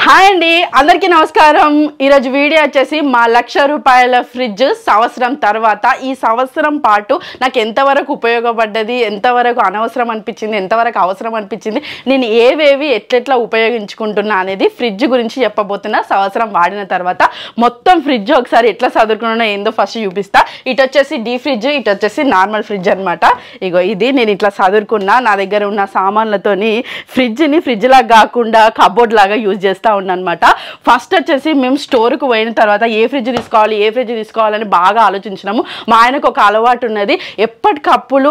Hi అండి, అందరికీ నమస్కారం. ఈరోజు వీడియో వచ్చేసి మా 1,00,000 రూపాయల ఫ్రిడ్జ్ సంవత్సరం తర్వాత ఈ సంవత్సరం పాటు నాకు ఎంతవరకు ఉపయోగపడ్డది, ఎంతవరకు అనవసరం అనిపించింది, ఎంతవరకు అవసరం అనిపించింది, నేను ఏవేవి ఎట్లెట్లా ఉపయోగించుకుంటున్నా అనేది ఫ్రిడ్జ్ గురించి చెప్పబోతున్నా. సంవత్సరం వాడిన తర్వాత మొత్తం ఫ్రిడ్జ్ ఒకసారి ఎట్లా చదువుకున్నా ఏందో ఫస్ట్ చూపిస్తా. ఇటు వచ్చేసి డీ ఫ్రిడ్జ్, ఇటు వచ్చేసి నార్మల్ ఫ్రిడ్జ్ అనమాట. ఇగో ఇది నేను ఇట్లా చదువుకున్నా. నా దగ్గర ఉన్న సామాన్లతోని ఫ్రిడ్జ్ని ఫ్రిడ్జ్ లాగా కాకుండా కబోర్డ్ లాగా యూజ్ చేస్తా ఉన్నమాట. ఫస్ట్ వచ్చేసి మేము స్టోర్కు పోయిన తర్వాత ఏ ఫ్రిడ్జ్ తీసుకోవాలని బాగా ఆలోచించినాము. మా ఆయనకు ఒక అలవాటు ఉన్నది, ఎప్పటికప్పుడు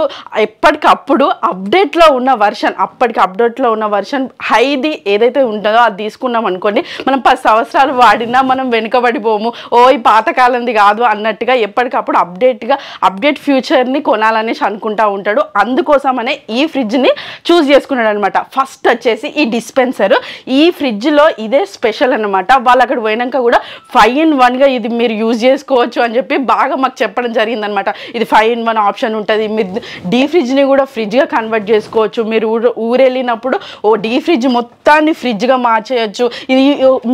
అప్డేట్లో ఉన్న వర్షన్ హైది ఏదైతే ఉంటుందో అది తీసుకున్నాం అనుకోండి, మనం 10 సంవత్సరాలు వాడినా మనం వెనుకబడిపోము. ఈ పాతకాలంది కాదు అన్నట్టుగా ఎప్పటికప్పుడు అప్డేట్ ఫ్యూచర్ని కొనాలనేసి అనుకుంటా ఉంటాడు. అందుకోసమనే ఈ ఫ్రిడ్జ్ని చూస్ చేసుకున్నాడు అనమాట. ఫస్ట్ వచ్చేసి ఈ డిస్పెన్సర్. ఈ ఫ్రిడ్జ్లో ఇదే స్పెషల్ అనమాట. వాళ్ళు అక్కడ పోయినాక కూడా 5-in-1గా ఇది మీరు యూజ్ చేసుకోవచ్చు అని చెప్పి బాగా మాకు చెప్పడం జరిగిందనమాట. ఇది 5-in-1 ఆప్షన్ ఉంటుంది. మీరు డీ ఫ్రిడ్జ్ని కూడా ఫ్రిడ్జ్గా కన్వర్ట్ చేసుకోవచ్చు. మీరు ఊరు వెళ్ళినప్పుడు డీ ఫ్రిడ్జ్ మొత్తాన్ని ఫ్రిడ్జ్గా మార్చేయచ్చు. ఇది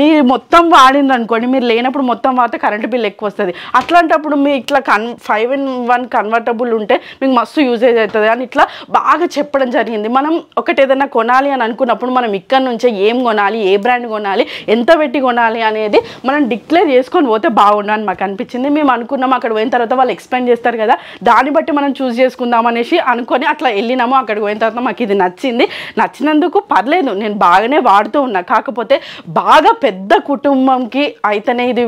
మీరు మొత్తం వాడింది అనుకోండి, మీరు లేనప్పుడు మొత్తం వాడితే కరెంట్ బిల్ ఎక్కువ వస్తుంది. అట్లాంటప్పుడు మీరు ఇట్లా 5-in-1 కన్వర్టబుల్ ఉంటే మీకు మస్తు యూజేజ్ అవుతుంది అని ఇట్లా బాగా చెప్పడం జరిగింది. మనం ఒకటి ఏదైనా కొనాలి అని అనుకున్నప్పుడు మనం ఇక్కడ నుంచే ఏం కొనాలి, ఏ బ్రాండ్ కొనాలి, ఎంత పెట్టి కొనాలి అనేది మనం డిక్లేర్ చేసుకొని పోతే బాగుండని మాకు అనిపించింది. మేము అనుకున్నాం, అక్కడ పోయిన తర్వాత వాళ్ళు ఎక్స్ప్లెయిన్ చేస్తారు కదా, దాన్ని బట్టి మనం చూస్ చేసుకుందాం అనేసి అనుకొని అట్లా వెళ్ళినాము. అక్కడికి పోయిన తర్వాత మాకు ఇది నచ్చినందుకు పర్లేదు, నేను బాగానే వాడుతూ ఉన్నా. కాకపోతే బాగా పెద్ద కుటుంబంకి అయితేనే ఇది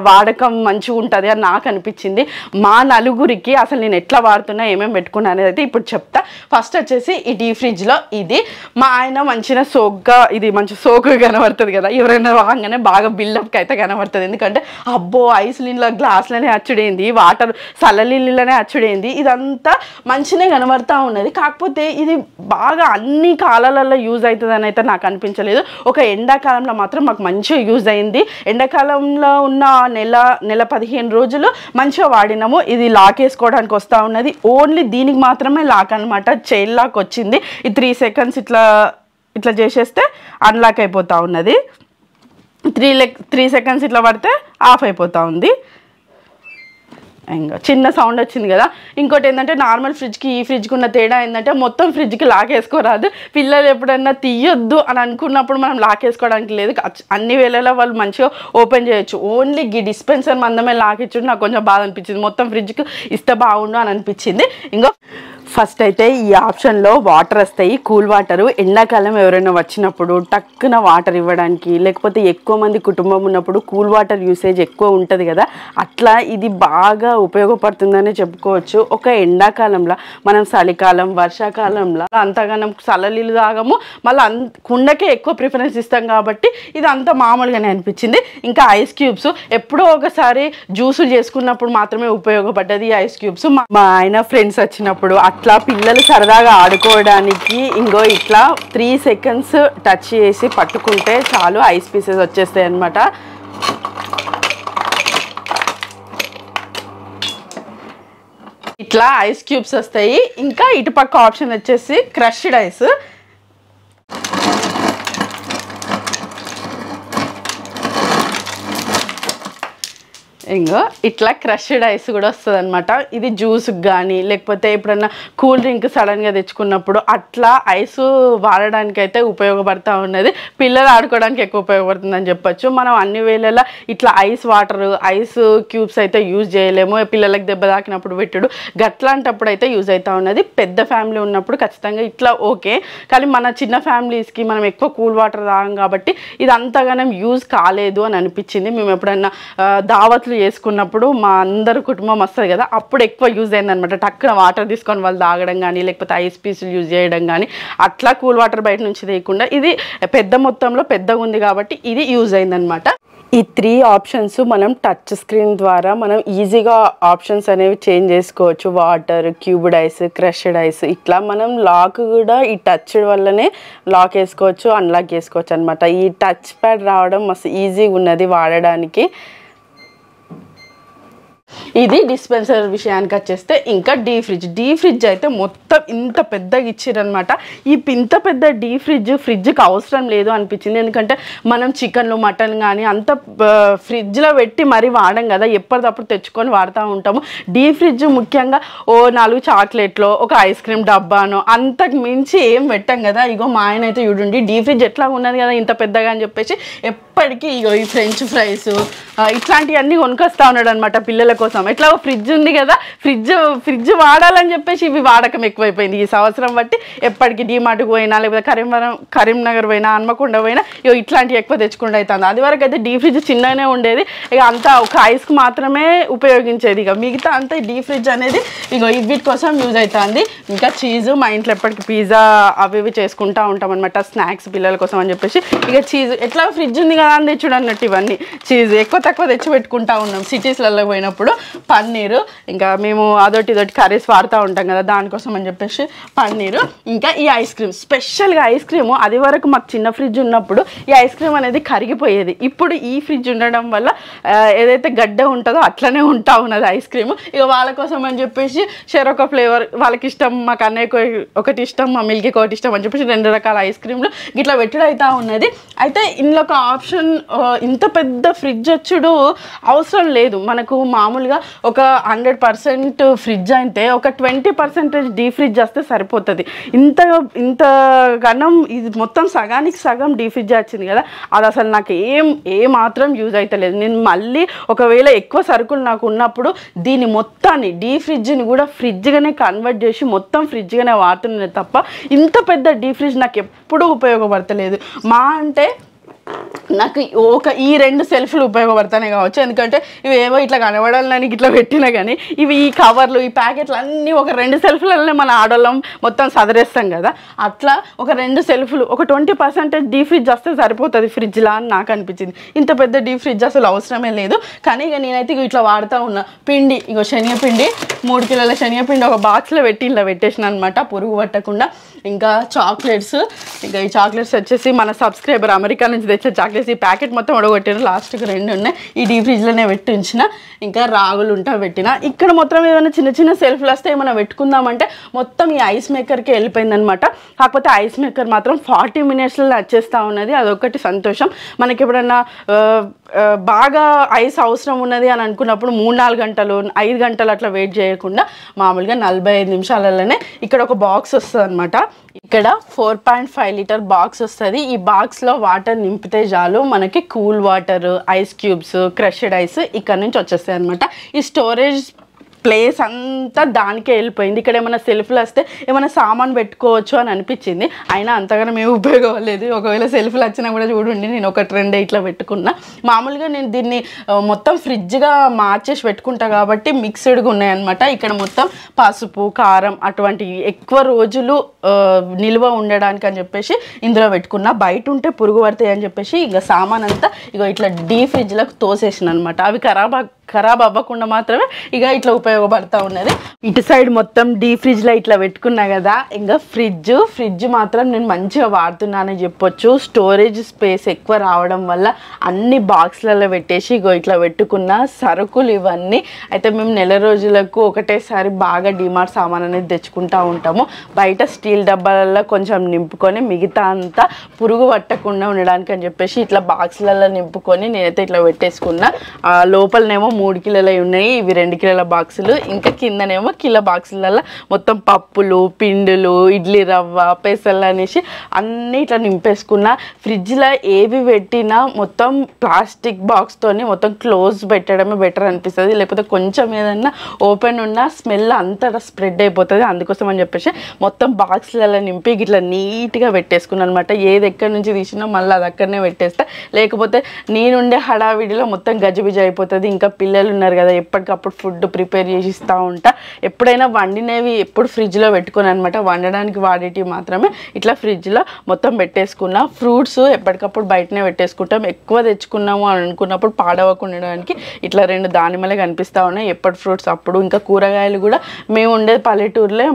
వాడకం మంచిగా ఉంటుంది అని నాకు అనిపించింది. మా నలుగురికి అసలు నేను ఎట్లా వాడుతున్నా, ఏమేమి పెట్టుకున్నా అనేది అయితే ఇప్పుడు చెప్తా. ఫస్ట్ వచ్చేసి ఈ డీ ఫ్రిడ్జ్లో ఇది మా ఆయన మంచిగా ఇది మంచి సోకు కనబడుతుంది కదా, ఎవరైనా రాగానే బాగా బిల్డప్కి అయితే కనబడుతుంది. ఎందుకంటే అబ్బో ఐస్ నీళ్ళ గ్లాసులనే అచ్చుడైంది, వాటర్ సల్లనీళ్ళనే అచ్చుడైంది, ఇదంతా మంచిగా కనబడుతూ ఉన్నది. కాకపోతే ఇది బాగా అన్ని కాలాలలో యూజ్ అవుతుంది అని అయితే నాకు అనిపించలేదు. ఒక ఎండాకాలంలో మాత్రం మాకు మంచిగా యూజ్ అయింది. ఎండాకాలంలో ఉన్న నెల 15 రోజులు మంచిగా వాడినాము. ఇది లాక్ వేసుకోవడానికి వస్తూ ఉన్నది. ఓన్లీ దీనికి మాత్రమే లాక్ అనమాట, చైన్ లాక్ వచ్చింది. ఈ 3 seconds ఇట్లా చేసేస్తే అన్లాక్ అయిపోతూ ఉన్నది. 3 seconds ఇట్లా పడితే ఆఫ్ అయిపోతూ ఉంది. ఇంకా చిన్న సౌండ్ వచ్చింది కదా. ఇంకోటి ఏంటంటే నార్మల్ ఫ్రిడ్జ్కి ఈ ఫ్రిడ్జ్కి ఉన్న తేడా ఏంటంటే మొత్తం ఫ్రిడ్జ్కి లాక్ వేసుకోరాదు. పిల్లలు ఎప్పుడైనా తీయొద్దు అని అనుకున్నప్పుడు మనం లాక్ వేసుకోవడానికి లేదు. అన్ని వేళలా వాళ్ళు మంచిగా ఓపెన్ చేయొచ్చు. ఓన్లీ ఈ డిస్పెన్సర్ మందమే లాక్ ఇచ్చుడు నాకు కొంచెం బాధ అనిపించింది. మొత్తం ఫ్రిడ్జ్కి ఇస్తే బాగుండు అని అనిపించింది. ఇంకో ఫస్ట్ అయితే ఈ ఆప్షన్లో వాటర్ వస్తాయి, కూల్ వాటరు. ఎండాకాలం ఎవరైనా వచ్చినప్పుడు టక్కున వాటర్ ఇవ్వడానికి, లేకపోతే ఎక్కువ మంది కుటుంబం ఉన్నప్పుడు కూల్ వాటర్ యూసేజ్ ఎక్కువ ఉంటుంది కదా, అట్లా ఇది బాగా ఉపయోగపడుతుందనే చెప్పుకోవచ్చు. ఒక ఎండాకాలంలో మనం చలికాలం, వర్షాకాలంలో అంతగానం చల్లనీళ్ళు తాగము, మళ్ళీ కుండకే ఎక్కువ ప్రిఫరెన్స్ ఇస్తాం కాబట్టి ఇది అంత మామూలుగానే అనిపించింది. ఇంకా ఐస్ క్యూబ్స్ ఎప్పుడో ఒకసారి జ్యూసులు చేసుకున్నప్పుడు మాత్రమే ఉపయోగపడ్డది ఈ ఐస్ క్యూబ్స్. మా ఆయన ఫ్రెండ్స్ వచ్చినప్పుడు అట్లా పిల్లలు సరదాగా ఆడుకోవడానికి ఇంకో ఇట్లా 3 seconds టచ్ చేసి పట్టుకుంటే చాలు ఐస్ పీసెస్ వచ్చేస్తాయి అన్నమాట. ఇట్లా ఐస్ క్యూబ్స్ వస్తాయి. ఇంకా ఇటుపక్క ఆప్షన్ వచ్చేసి క్రష్డ్ ఐస్. ఇంకో ఇట్లా క్రష్డ్ ఐస్ కూడా వస్తుంది అనమాట. ఇది జ్యూస్కి కానీ లేకపోతే ఎప్పుడన్నా కూల్ డ్రింక్ సడన్గా తెచ్చుకున్నప్పుడు అట్లా ఐస్ వాడడానికి అయితే ఉపయోగపడుతూ ఉన్నది. పిల్లలు ఆడుకోవడానికి ఎక్కువ ఉపయోగపడుతుంది అని చెప్పొచ్చు. మనం అన్ని వేళలా ఇట్లా ఐస్ వాటర్, ఐస్ క్యూబ్స్ అయితే యూజ్ చేయలేము. పిల్లలకి దెబ్బ తాకినప్పుడు పెట్టుడు గట్లాంటప్పుడు అయితే యూజ్ అవుతూ ఉన్నది. పెద్ద ఫ్యామిలీ ఉన్నప్పుడు ఖచ్చితంగా ఇట్లా ఓకే. కానీ మన చిన్న ఫ్యామిలీస్కి మనం ఎక్కువ కూల్ వాటర్ తాగం కాబట్టి ఇది అంతగానం యూజ్ కాలేదు అని అనిపించింది. మేము ఎప్పుడన్నా దావత్లు చేసుకున్నప్పుడు మా అందరు కుటుంబం వస్తుంది కదా, అప్పుడు ఎక్కువ యూజ్ అయింది అనమాట. టక్కున వాటర్ తీసుకొని వాళ్ళు తాగడం కానీ లేకపోతే ఐస్ పీసులు యూజ్ చేయడం కానీ అట్లా కూల్ వాటర్ బయట నుంచి తీయకుండా ఇది పెద్ద మొత్తంలో పెద్దగా ఉంది కాబట్టి ఇది యూజ్ అయిందనమాట. ఈ 3 ఆప్షన్స్ మనం టచ్ స్క్రీన్ ద్వారా మనం ఈజీగా ఆప్షన్స్ అనేవి చేంజ్ చేసుకోవచ్చు. Water, cubed ice, crushed ice, ఇట్లా మనం లాక్ కూడా ఈ టచ్ వల్లనే లాక్ వేసుకోవచ్చు, అన్లాక్ చేసుకోవచ్చు అనమాట. ఈ టచ్ ప్యాడ్ రావడం మస్తు ఈజీగా ఉన్నది వాడడానికి. ఇది డిస్పెన్సర్ విషయానికి వచ్చేస్తే ఇంకా డీ ఫ్రిడ్జ్ అయితే మొత్తం ఇంత పెద్దగా ఇచ్చిరనమాట. ఇంత పెద్ద ఫ్రిడ్జ్కి అవసరం లేదు అనిపించింది. ఎందుకంటే మనం చికెన్లు మటన్ కానీ అంత ఫ్రిడ్జ్లో పెట్టి మరీ వాడం కదా, ఎప్పటికప్పుడు తెచ్చుకొని వాడుతూ ఉంటాము. డీ ఫ్రిడ్జ్ ముఖ్యంగా 4 చాక్లెట్లు ఒక ఐస్ క్రీమ్ డబ్బాను అంతకు మించి ఏం పెట్టాం కదా. ఇగో మా ఆయన అయితే చూడండి డీ ఫ్రిడ్జ్ ఎట్లా ఉన్నది కదా ఇంత పెద్దగా అని చెప్పేసి ఎప్పటికీ ఇగో ఈ ఫ్రెంచ్ ఫ్రైస్ ఇట్లాంటివన్నీ కొనుకొస్తా ఉన్నాడు అనమాట పిల్లల కోసం. ఎట్లా ఫ్రిడ్జ్ ఉంది కదా, ఫ్రిడ్జ్ వాడాలని చెప్పేసి ఇవి వాడకం ఎక్కువైపోయింది ఈ సంవత్సరం బట్టి. ఎప్పటికీ డీమార్ట్కి పోయినా లేకపోతే కరీంనగర్ పోయినా హన్మకొండ పోయినా ఇట్లాంటివి ఎక్కువ తెచ్చుకుంటూ అవుతుంది. అది వరకు అయితే డీ ఫ్రిడ్జ్ చిన్నగానే ఉండేది, ఇక అంతా ఒక ఐస్కి మాత్రమే ఉపయోగించేది. ఇక మిగతా అంతా డీ ఫ్రిడ్జ్ అనేది ఇక వీటి కోసం యూజ్ అవుతుంది. ఇంకా చీజు మా ఇంట్లో ఎప్పటికీ పిజ్జా అవి ఇవి చేసుకుంటూ ఉంటాం అనమాట, స్నాక్స్ పిల్లల కోసం అని చెప్పేసి. ఇక చీజ్ ఎట్లా ఫ్రిడ్జ్ ఉంది కదా అని తెచ్చుడు అన్నట్టు ఇవన్నీ చీజ్ ఎక్కువ తక్కువ తెచ్చి పెట్టుకుంటా ఉన్నాం. సిటీస్లలో పోయినప్పుడు పన్నీరు, ఇంకా మేము అదొకటి ఇదొకటి కర్రీస్ వాడుతూ ఉంటాం కదా దానికోసం అని చెప్పేసి పన్నీరు. ఇంకా ఈ ఐస్ క్రీమ్, స్పెషల్గా ఐస్ క్రీము అది వరకు మాకు చిన్న ఫ్రిడ్జ్ ఉన్నప్పుడు ఈ ఐస్ క్రీమ్ అనేది కరిగిపోయేది. ఇప్పుడు ఈ ఫ్రిడ్జ్ ఉండడం వల్ల ఏదైతే గడ్డ ఉంటుందో అట్లనే ఉంటా ఉన్నది ఐస్ క్రీమ్. ఇక వాళ్ళ కోసం అని చెప్పేసి షెరొక ఫ్లేవర్ వాళ్ళకి ఇష్టం, మాకు అన్నయ్య ఒకటి ఇష్టం, మా మిల్కీకి ఒకటి ఇష్టం అని చెప్పేసి 2 రకాల ఐస్ క్రీమ్లు ఇట్లా పెట్టుడు అవుతా ఉన్నది. అయితే ఇందులో ఒక ఆప్షన్, ఇంత పెద్ద ఫ్రిడ్జ్ వచ్చుడు అవసరం లేదు మనకు. మామూలుగా ఒక 100% ఫ్రిడ్జ్ అయితే ఒక 20% డీ ఫ్రిడ్జ్ వస్తే సరిపోతుంది. ఇంత గణం ఇది మొత్తం సగానికి సగం డీ ఫ్రిడ్జ్ వచ్చింది కదా, అది అసలు నాకు ఏ మాత్రం యూజ్ అయితే లేదు. నేను మళ్ళీ ఒకవేళ ఎక్కువ సరుకులు నాకు ఉన్నప్పుడు దీన్ని మొత్తాన్ని డీ ఫ్రిడ్జ్ని కూడా ఫ్రిడ్జ్గానే కన్వర్ట్ చేసి మొత్తం ఫ్రిడ్జ్గానే వాడుతున్నాను తప్ప ఇంత పెద్ద డీ ఫ్రిడ్జ్ నాకు ఎప్పుడూ ఉపయోగపడతలేదు. మా అంటే నాకు ఈ 2 సెల్ఫ్లు ఉపయోగపడతానే కావచ్చు, ఎందుకంటే ఇవి ఏవో ఇట్లా కనబడాలని ఇట్లా పెట్టినా కానీ ఇవి ఈ కవర్లు ఈ ప్యాకెట్లు అన్నీ ఒక 2 సెల్ఫ్లలోనే మన ఆడోళ్ళం మొత్తం సదరేస్తాం కదా, అట్లా ఒక 2 సెల్ఫ్లు ఒక 20% డీ ఫ్రిడ్జ్ వస్తే సరిపోతుంది ఫ్రిడ్జ్లా అని నాకు అనిపించింది. ఇంత పెద్ద డీ ఫ్రిడ్జ్ అసలు అవసరమే లేదు. కానీ ఇక నేనైతే ఇట్లా వాడుతూ ఉన్నా. పిండి ఇగో శనగపిండి 3 కిలోల శనగపిండి ఒక బాక్స్లో పెట్టి ఇలా పెట్టేసిన అనమాట పురుగు పట్టకుండా. ఇంకా చాక్లెట్స్, ఇంకా ఈ చాక్లెట్స్ వచ్చేసి మన సబ్స్క్రైబర్ అమెరికా నుంచి తెచ్చే చాక్లెట్స్, ఈ ప్యాకెట్ మొత్తం ఉడగొట్టారు, లాస్ట్కి 2 ఉన్నాయి, ఈ డీ ఫ్రిడ్జ్లోనే పెట్టి ఉంచిన. ఇంకా రాగులు ఉంటా పెట్టిన. ఇక్కడ మొత్తం ఏదైనా చిన్న చిన్న సెల్ఫ్లు వస్తే ఏమైనా పెట్టుకుందామంటే మొత్తం ఈ ఐస్ మేకర్కి వెళ్ళిపోయింది అనమాట. కాకపోతే ఐస్ మేకర్ మాత్రం 40 మినిట్స్లో వచ్చేస్తూ ఉన్నది, అదొకటి సంతోషం. మనకి ఎప్పుడన్నా బాగా ఐస్ అవసరం ఉన్నది అని అనుకున్నప్పుడు 3-4 గంటలు 5 గంటలు అట్లా వెయిట్ చేయకుండా మామూలుగా 45 నిమిషాలలోనే ఇక్కడ ఒక బాక్స్ వస్తుంది అనమాట. ఇక్కడ 4.5 లీటర్ బాక్స్ వస్తుంది. ఈ బాక్స్లో వాటర్ నింపితే చాలు మనకి cool water, ice cubes, crushed ice ఇక్కడ నుంచి వచ్చేస్తాయి అనమాట. ఈ స్టోరేజ్ ప్లేస్ అంతా దానికే వెళ్ళిపోయింది. ఇక్కడ ఏమైనా సెల్ఫ్లు వస్తే ఏమైనా సామాన్ పెట్టుకోవచ్చు అని అనిపించింది, అయినా అంతగానో మేము ఉపయోగం లేదు. ఒకవేళ సెల్ఫ్లు వచ్చినా కూడా చూడండి నేను 1-2 ఇట్లా పెట్టుకున్నా. మామూలుగా నేను దీన్ని మొత్తం ఫ్రిడ్జ్గా మార్చేసి పెట్టుకుంటా కాబట్టి మిక్స్డ్గా ఉన్నాయన్నమాట. ఇక్కడ మొత్తం పసుపు, కారం అటువంటివి ఎక్కువ రోజులు నిల్వ ఉండడానికి అని చెప్పేసి ఇందులో పెట్టుకున్నా. బయట ఉంటే పురుగు పడతాయి అని చెప్పేసి ఇంకా సామాన్ అంతా ఇక ఇట్లా డీ ఫ్రిడ్జ్లకు తోసేసిన అనమాట. అవి ఖరాబ్ అవ్వకుండా మాత్రమే ఇక ఇట్లా ఉపయోగపడతా ఉన్నది. ఇటు సైడ్ మొత్తం డీ ఫ్రిడ్జ్లో ఇట్లా పెట్టుకున్నా కదా. ఇంకా ఫ్రిడ్జ్ మాత్రం నేను మంచిగా వాడుతున్నానని చెప్పొచ్చు. స్టోరేజ్ స్పేస్ ఎక్కువ రావడం వల్ల అన్ని బాక్స్లలో పెట్టేసి ఇట్లా పెట్టుకున్న సరుకులు ఇవన్నీ. అయితే మేము నెల రోజులకు ఒకటేసారి బాగా డిమార్ట్ సామాన్ అనేది తెచ్చుకుంటూ ఉంటాము. బయట స్టీల్ డబ్బాలలో కొంచెం నింపుకొని మిగతా అంతా పురుగు పట్టకుండా ఉండడానికి అని చెప్పేసి ఇట్లా బాక్స్లలో నింపుకొని నేనైతే ఇట్లా పెట్టేసుకున్నా. లోపలనేమో 3 కిలోలు ఉన్నాయి, ఇవి 2 కిలోల బాక్సులు. ఇంకా కిందనేమో కిలో బాక్సులలో మొత్తం పప్పులు, పిండులు, ఇడ్లీ రవ్వ, పెసలు అనేసి అన్నీ ఇట్లా నింపేసుకున్నా. ఫ్రిడ్జ్లో ఏవి పెట్టినా మొత్తం ప్లాస్టిక్ బాక్స్తోని మొత్తం క్లోజ్ పెట్టడమే బెటర్ అనిపిస్తుంది. లేకపోతే కొంచెం ఏదన్నా ఓపెన్ ఉన్న స్మెల్ అంతా స్ప్రెడ్ అయిపోతుంది. అందుకోసం అని చెప్పేసి మొత్తం బాక్స్లలో నింపి ఇట్లా నీట్గా పెట్టేసుకున్నాను అనమాట. ఏది ఎక్కడి నుంచి తీసినా మళ్ళీ అది అక్కడనే పెట్టేస్తా, లేకపోతే నేనుండే హడావిడిలో మొత్తం గజిబిజి అయిపోతుంది. ఇంకా పిల్లలు ఉన్నారు కదా, ఎప్పటికప్పుడు ఫుడ్ ప్రిపేర్ చేసి ఇస్తూ ఉంటా. ఎప్పుడైనా వండినవి ఎప్పుడు ఫ్రిడ్జ్లో పెట్టుకుని అనమాట, వండడానికి వాడేటివి మాత్రమే ఇట్లా ఫ్రిడ్జ్లో మొత్తం పెట్టేసుకున్నా. ఫ్రూట్స్ ఎప్పటికప్పుడు బయటనే పెట్టేసుకుంటాం. ఎక్కువ తెచ్చుకున్నాము అని అనుకున్నప్పుడు పాడవకుండడానికి ఇట్లా 2 దానిమ్మలే కనిపిస్తూ ఉన్నాయి, ఎప్పటి ఫ్రూట్స్ అప్పుడు. ఇంకా కూరగాయలు కూడా మేము ఉండేది పల్లెటూరులో,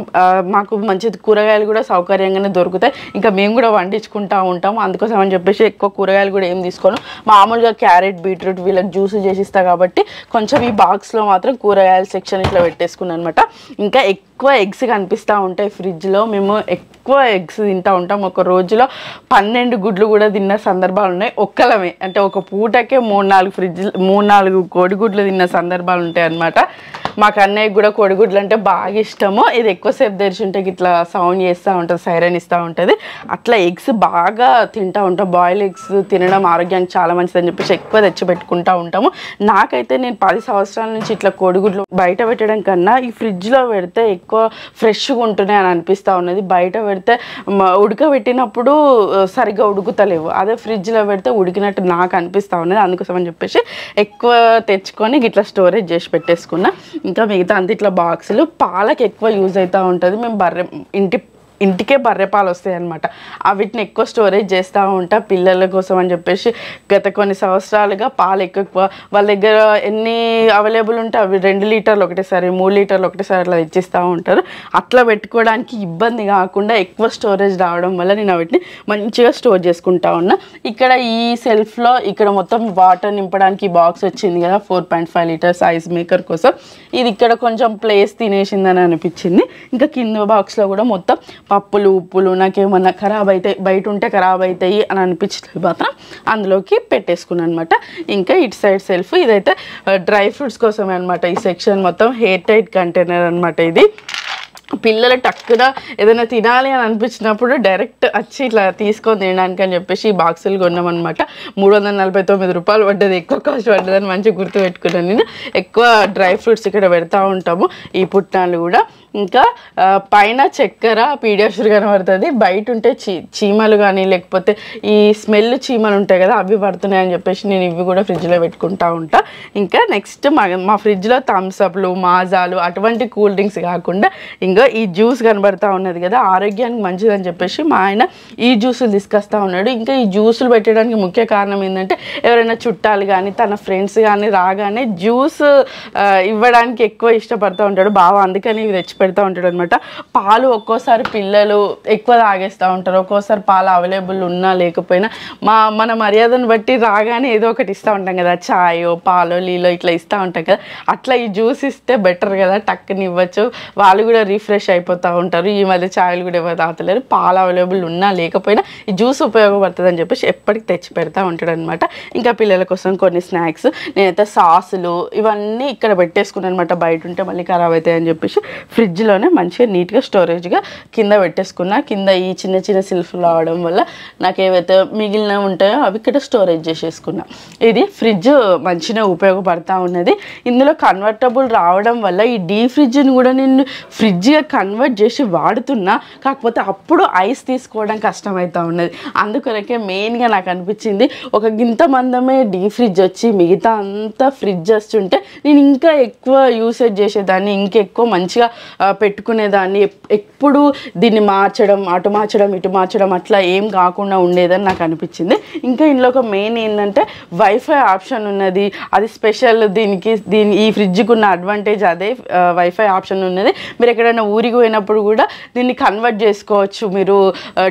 మాకు మంచి కూరగాయలు కూడా సౌకర్యంగానే దొరుకుతాయి. ఇంకా మేము కూడా వండించుకుంటూ ఉంటాము. అందుకోసం అని చెప్పేసి ఎక్కువ కూరగాయలు కూడా ఏం తీసుకోను. మామూలుగా క్యారెట్, బీట్రూట్ వీళ్ళకి జ్యూస్ చేసిస్తా కాబట్టి కొంచెం ఈ బాక్స్లో మాత్రం కూరగాయల సెక్షన్ ఇట్లా పెట్టేసుకున్నాను అనమాట. ఇంకా ఎక్కువ ఎగ్స్ కనిపిస్తూ ఉంటాయి ఫ్రిడ్జ్లో. మేము ఎక్కువ ఎగ్స్ తింటూ ఉంటాం. ఒక రోజులో 12 గుడ్లు కూడా తిన్న సందర్భాలు ఉన్నాయి ఒక్కలమే. అంటే ఒక పూటకే 3-4 కోడిగుడ్లు తిన్న సందర్భాలు ఉంటాయి అన్నమాట. మాకు అన్నయ్యకి కూడా కోడిగుడ్లు అంటే బాగా ఇష్టము. ఇది ఎక్కువసేపు తెరిచి ఉంటే ఇట్లా సౌండ్ చేస్తూ ఉంటుంది, సైరన్ ఇస్తూ ఉంటుంది. అట్లా ఎగ్స్ బాగా తింటూ ఉంటాం. బాయిల్ ఎగ్స్ తినడం ఆరోగ్యానికి చాలా మంచిదని చెప్పేసి ఎక్కువ తెచ్చి పెట్టుకుంటూ ఉంటాము. నాకైతే నేను 10 సంవత్సరాల నుంచి ఇట్లా కోడిగుడ్లు బయట పెట్టడం కన్నా ఈ ఫ్రిడ్జ్లో పెడితే ఎక్కువ ఫ్రెష్గా ఉంటున్నాయి అని అనిపిస్తూ ఉన్నది. బయట పెడితే ఉడకబెట్టినప్పుడు సరిగ్గా ఉడుకుతలేవు, అదే ఫ్రిడ్జ్లో పెడితే ఉడికినట్టు నాకు అనిపిస్తూ ఉన్నది. అందుకోసం అని చెప్పేసి ఎక్కువ తెచ్చుకొని ఇట్లా స్టోరేజ్ చేసి పెట్టేసుకున్నా. ఇంకా మిగతా అంతా ఇట్లా బాక్సులు. పాలకి ఎక్కువ యూజ్ అవుతూ ఉంటుంది. మేము ఇంటికే బర్రె పాలు వస్తాయి అనమాట. వీటిని ఎక్కువ స్టోరేజ్ చేస్తూ ఉంటా పిల్లల కోసం అని చెప్పేసి. గత కొన్ని సంవత్సరాలుగా పాలు ఎక్కువ వాళ్ళ దగ్గర ఎన్ని అవైలబుల్ ఉంటే అవి 2 లీటర్లు ఒకటేసారి, 3 లీటర్లు ఒకటేసారి అట్లా తెచ్చిస్తూ ఉంటారు. అట్లా పెట్టుకోవడానికి ఇబ్బంది కాకుండా ఎక్కువ స్టోరేజ్ రావడం వల్ల నేను వీటిని మంచిగా స్టోర్ చేసుకుంటా ఉన్నా. ఇక్కడ ఈ సెల్ఫ్లో ఇక్కడ మొత్తం వాటర్ నింపడానికి బాక్స్ వచ్చింది కదా 4.5 లీటర్స్ ఐస్ మేకర్ కోసం. ఇది ఇక్కడ కొంచెం ప్లేస్ తినేసిందని అనిపించింది. ఇంకా కింద బాక్స్లో కూడా మొత్తం పప్పులు ఉప్పులు నాకేమన్నా ఖరాబ్ అవుతాయి, బయట ఉంటే ఖరాబ్ అవుతాయి అని అనిపించలేదు మాత్రం అందులోకి పెట్టేసుకున్నాను అనమాట. ఇంకా ఇటు సైడ్ సెల్ఫ్ ఇదైతే డ్రై ఫ్రూట్స్ కోసమే అనమాట. ఈ సెక్షన్ మొత్తం ఎయిర్ టైట్ కంటైనర్ అనమాట. ఇది పిల్లలు టక్కున ఏదైనా తినాలి అని అనిపించినప్పుడు డైరెక్ట్ వచ్చి ఇట్లా తీసుకొని తినడానికి అని చెప్పేసి ఈ బాక్సులు కొన్నామన్నమాట. 349 రూపాయలు పడ్డది, ఎక్కువ కాస్ట్ పడ్డదని మంచిగా గుర్తు పెట్టుకున్నాను నేను. ఎక్కువ డ్రై ఫ్రూట్స్ ఇక్కడ పెడతా ఉంటాము, ఈ పుట్నాలు కూడా. ఇంకా పైన చక్కెర పీడియాషుర్ కనబడుతుంది. బయట ఉంటే చీమలు కానీ లేకపోతే ఈ స్మెల్ చీమలు ఉంటాయి కదా అవి పడుతున్నాయని చెప్పేసి నేను ఇవి కూడా ఫ్రిడ్జ్లో పెట్టుకుంటా ఉంటా. ఇంకా నెక్స్ట్ మా ఫ్రిడ్జ్లో థమ్స్అప్లు, మాజాలు అటువంటి కూల్ డ్రింక్స్ కాకుండా ఇంకా ఈ జ్యూస్ కనబడతా ఉన్నది కదా ఆరోగ్యానికి మంచిదని చెప్పేసి మా ఆయన ఈ జ్యూసులు తీసుకొస్తా ఉన్నాడు. ఇంకా ఈ జ్యూసులు పెట్టడానికి ముఖ్య కారణం ఏంటంటే ఎవరైనా చుట్టాలు కానీ తన ఫ్రెండ్స్ కానీ రాగానే జ్యూస్ ఇవ్వడానికి ఎక్కువ ఇష్టపడుతూ ఉంటాడు బావ. అందుకని ఇవి తెచ్చి పెడతా ఉంటాడు అనమాట. పాలు ఒక్కోసారి పిల్లలు ఎక్కువ తాగేస్తూ ఉంటారు, ఒక్కోసారి పాలు అవైలబుల్ ఉన్నా లేకపోయినా మన మర్యాదను బట్టి రాగానే ఏదో ఒకటి ఇస్తూ ఉంటాం కదా, చాయో పాలో నీలో ఇట్లా ఇస్తూ ఉంటాం కదా. అట్లా ఈ జ్యూస్ ఇస్తే బెటర్ కదా, టక్కుని ఇవ్వచ్చు, వాళ్ళు కూడా రిఫ్రెష్ అయిపోతూ ఉంటారు. ఈ మధ్య చాయలు కూడా ఎవరు తాగలేరు, పాలు అవైలబుల్ ఉన్నా లేకపోయినా ఈ జ్యూస్ ఉపయోగపడుతుంది అని చెప్పేసి ఎప్పటికి తెచ్చి పెడతా ఉంటాడు అనమాట. ఇంకా పిల్లల కోసం కొన్ని స్నాక్స్, నేనైతే సాసులు ఇవన్నీ ఇక్కడ పెట్టేసుకున్నాను అనమాట. బయట ఉంటే మళ్ళీ ఖరాబ్ అవుతాయి అని చెప్పేసి ఫ్రిడ్జ్లోనే మంచిగా నీట్గా స్టోరేజ్గా కింద పెట్టేసుకున్నా. కింద ఈ చిన్న చిన్న సెల్ఫ్లు రావడం వల్ల నాకు ఏవైతే మిగిలిన ఉంటాయో అవి ఇక్కడ స్టోరేజ్ చేసేసుకున్నా. ఇది ఫ్రిడ్జ్ మంచిగా ఉపయోగపడతా ఉన్నది. ఇందులో కన్వర్టబుల్ రావడం వల్ల ఈ డీ ఫ్రిడ్జ్ని కూడా నేను ఫ్రిడ్జ్గా కన్వర్ట్ చేసి వాడుతున్నా. కాకపోతే అప్పుడు ఐస్ తీసుకోవడం కష్టమవుతూ ఉన్నది. అందుకొరకే మెయిన్గా నాకు అనిపించింది ఒక గింత మందమే డీ ఫ్రిడ్జ్ వచ్చి మిగతా అంతా ఫ్రిడ్జ్ వస్తుంటే నేను ఇంకా ఎక్కువ యూసేజ్ చేసేదాన్ని, ఇంకెక్కువ మంచిగా పెట్టుకునేదాన్ని. ఎప్పుడు దీన్ని మార్చడం, అటు మార్చడం ఇటు మార్చడం అట్లా ఏం కాకుండా ఉండేదని నాకు అనిపించింది. ఇంకా ఇందులో ఒక మెయిన్ ఏంటంటే వైఫై ఆప్షన్ ఉన్నది. అది స్పెషల్ ఈ ఫ్రిడ్జ్కి ఉన్న అడ్వాంటేజ్ అదే, వైఫై ఆప్షన్ ఉన్నది. మీరు ఎక్కడైనా ఊరికి పోయినప్పుడు కూడా దీన్ని కన్వర్ట్ చేసుకోవచ్చు. మీరు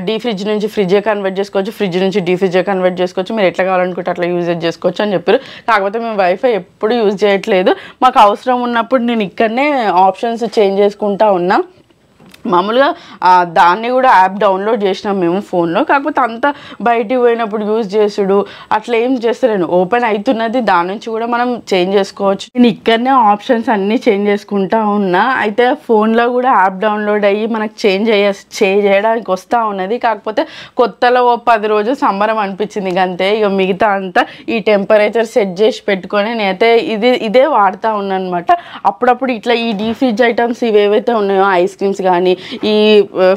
డీ ఫ్రిడ్జ్ నుంచి ఫ్రిడ్జ్గా కన్వర్ట్ చేసుకోవచ్చు, ఫ్రిడ్జ్ నుంచి డీ ఫ్రిడ్జ్గా కన్వర్ట్ చేసుకోవచ్చు. మీరు ఎట్లా కావాలనుకుంటే అట్లా యూజేజ్ చేసుకోవచ్చు అని చెప్పారు. కాకపోతే మేము వైఫై ఎప్పుడు యూజ్ చేయట్లేదు. మాకు అవసరం ఉన్నప్పుడు నేను ఇక్కడనే ఆప్షన్స్ చేంజ్ చేసుకుంటా ఉన్నా. మామూలుగా దాన్ని కూడా యాప్ డౌన్లోడ్ చేసినాం మేము ఫోన్లో. కాకపోతే అంతా బయటికి పోయినప్పుడు యూజ్ చేసుడు అట్లా ఏం చేస్తలేను. ఓపెన్ అవుతున్నది, దాని నుంచి కూడా మనం చేంజ్ చేసుకోవచ్చు. నేను ఇక్కడనే ఆప్షన్స్ అన్నీ చేంజ్ చేసుకుంటా ఉన్నా. అయితే ఫోన్లో కూడా యాప్ డౌన్లోడ్ అయ్యి మనకు చేంజ్ చేయడానికి వస్తూ ఉన్నది. కాకపోతే కొత్తలో 10 రోజులు సంబరం అనిపించింది అంతే. ఇక మిగతా అంతా ఈ టెంపరేచర్ సెట్ చేసి పెట్టుకొని నేనైతే ఇదే వాడుతూ ఉన్నాను అనమాట. అప్పుడప్పుడు ఇట్లా ఈ డీ ఫ్రిడ్జ్ ఐటమ్స్ ఇవేవైతే ఉన్నాయో ఐస్ క్రీమ్స్ కానీ ఈ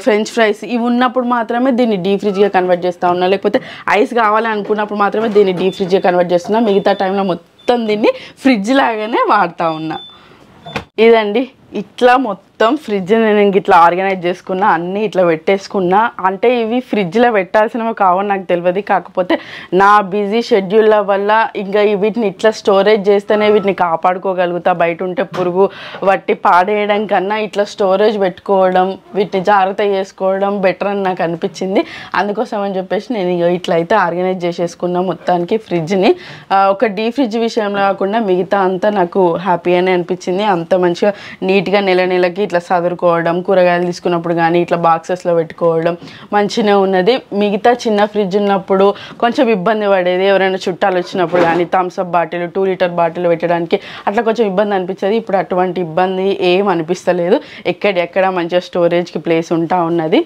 ఫ్రెంచ్ ఫ్రైస్ ఇవి ఉన్నప్పుడు మాత్రమే దీన్ని డీ ఫ్రిడ్జ్గా కన్వర్ట్ చేస్తూ ఉన్నా. లేకపోతే ఐస్ కావాలి అనుకున్నప్పుడు మాత్రమే దీన్ని డీ ఫ్రిడ్జ్గా కన్వర్ట్ చేస్తున్నా. మిగతా టైంలో మొత్తం దీన్ని ఫ్రిడ్జ్ లాగానే వాడుతూ ఉన్నా. ఇదండి ఇట్లా మొత్తం మొత్తం ఫ్రిడ్జ్ నేను ఇట్లా ఆర్గనైజ్ చేసుకున్నా, అన్నీ ఇట్లా పెట్టేసుకున్నా. అంటే ఇవి ఫ్రిడ్జ్లో పెట్టాల్సినవి కావని నాకు తెలియదు, కాకపోతే నా బిజీ షెడ్యూల్ల వల్ల ఇంకా వీటిని ఇట్లా స్టోరేజ్ చేస్తేనే వీటిని కాపాడుకోగలుగుతా. బయట ఉంటే పురుగు వట్టి పాడేయడం కన్నా ఇట్లా స్టోరేజ్ పెట్టుకోవడం, వీటిని జాగ్రత్త చేసుకోవడం బెటర్ అని నాకు అనిపించింది. అందుకోసం అని చెప్పేసి నేను ఇట్లా అయితే ఆర్గనైజ్ చేసేసుకున్నా మొత్తానికి ఫ్రిడ్జ్ని. ఒక డీ ఫ్రిడ్జ్ విషయంలో కాకుండా మిగతా అంతా నాకు హ్యాపీగానే అనిపించింది. అంత మంచిగా నీట్గా నెలకి ఇట్లా సదురుకోవడం, కూరగాయలు తీసుకున్నప్పుడు కానీ ఇట్లా బాక్సెస్లో పెట్టుకోవడం మంచిగా ఉన్నది. మిగతా చిన్న ఫ్రిడ్జ్ ఉన్నప్పుడు కొంచెం ఇబ్బంది పడేది, ఎవరైనా చుట్టాలు వచ్చినప్పుడు కానీ థమ్స్అప్ బాటిల్ 2 లీటర్ బాటిల్ పెట్టడానికి అట్లా కొంచెం ఇబ్బంది అనిపించేది. ఇప్పుడు అటువంటి ఇబ్బంది ఏం అనిపిస్తలేదు, ఎక్కడెక్కడ మంచిగా స్టోరేజ్కి ప్లేస్ ఉంటా ఉన్నది.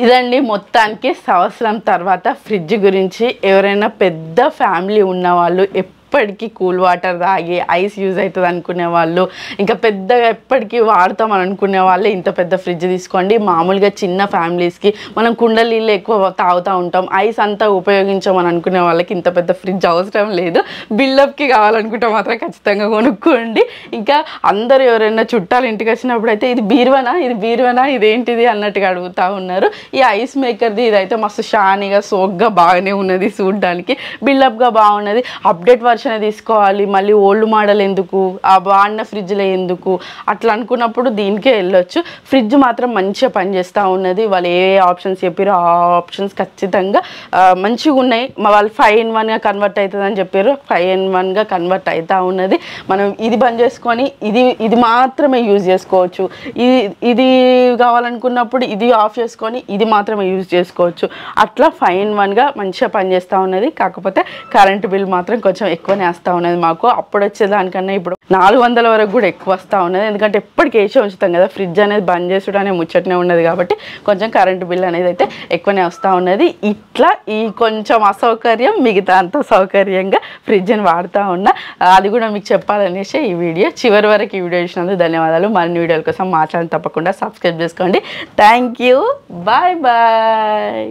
ఇదండి మొత్తానికి సంవత్సరం తర్వాత ఫ్రిడ్జ్ గురించి. ఎవరైనా పెద్ద ఫ్యామిలీ ఉన్న వాళ్ళు ఎప్పటికీ కూల్ వాటర్ తాగి ఐస్ యూజ్ అవుతుంది అనుకునే వాళ్ళు, ఇంకా పెద్దగా ఎప్పటికీ వాడతామని అనుకునే వాళ్ళే ఇంత పెద్ద ఫ్రిడ్జ్ తీసుకోండి. మామూలుగా చిన్న ఫ్యామిలీస్కి మనం కుండ నీళ్ళు ఎక్కువ తాగుతూ ఉంటాం, ఐస్ అంతా ఉపయోగించామని అనుకునే వాళ్ళకి ఇంత పెద్ద ఫ్రిడ్జ్ అవసరం లేదు. బిల్డప్కి కావాలనుకుంటే మాత్రం ఖచ్చితంగా కొనుక్కోండి. ఇంకా అందరూ ఎవరైనా చుట్టాలు ఇంటికి వచ్చినప్పుడు అయితే ఇది బీరువానా ఇదేంటిది అన్నట్టుగా అడుగుతూ ఉన్నారు. ఈ ఐస్ మేకర్ది ఇదైతే మస్తు షానీగా సోగ్గా బాగానే ఉన్నది, చూడడానికి బిల్డప్గా బాగున్నది. అప్డేట్ వర్షన్ తీసుకోవాలి, మళ్ళీ ఓల్డ్ మోడల్ ఎందుకు, ఆ వాడిన ఫ్రిడ్జ్లో ఎందుకు అట్లా అనుకున్నప్పుడు దీనికే వెళ్ళొచ్చు. ఫ్రిడ్జ్ మాత్రం మంచిగా పనిచేస్తూ ఉన్నది. వాళ్ళు ఏ ఆప్షన్స్ చెప్పారో ఆ ఆప్షన్స్ ఖచ్చితంగా మంచిగా ఉన్నాయి. వాళ్ళు 5-in-1గా కన్వర్ట్ అవుతుందని చెప్పారు, 5-in-1గా కన్వర్ట్ అవుతూ ఉన్నది. మనం ఇది బంద్ చేసుకొని ఇది మాత్రమే యూజ్ చేసుకోవచ్చు, ఇది కావాలనుకున్నప్పుడు ఇది ఆఫ్ చేసుకొని ఇది మాత్రమే యూజ్ చేసుకోవచ్చు. అట్లా 5-in-1గా మంచిగా పనిచేస్తూ ఉన్నది. కాకపోతే కరెంటు బిల్ మాత్రం కొంచెం ఎక్కువనే వస్తూ ఉన్నది మాకు. అప్పుడు వచ్చేదానికన్నా ఇప్పుడు 400 వరకు కూడా ఎక్కువ వస్తూ ఉన్నది. ఎందుకంటే ఎప్పటికీ వేసే ఉంచుతాం కదా, ఫ్రిడ్జ్ అనేది బంద్ చేసుడు అనే ముచ్చటనే ఉన్నది కాబట్టి కొంచెం కరెంటు బిల్ అనేది అయితే ఎక్కువనే వస్తూ ఉన్నది. ఇట్లా ఈ కొంచెం అసౌకర్యం మిగతా అంత సౌకర్యంగా ఫ్రిడ్జ్ని వాడుతూ ఉన్నా. అది కూడా మీకు చెప్పాలనేసి ఈ వీడియో. చివరి వరకు ఈ వీడియో చూసినందుకు ధన్యవాదాలు. మరిన్ని వీడియోల కోసం మా ఛానల్ తప్పకుండా సబ్స్క్రైబ్ చేసుకోండి. Thank you, bye bye.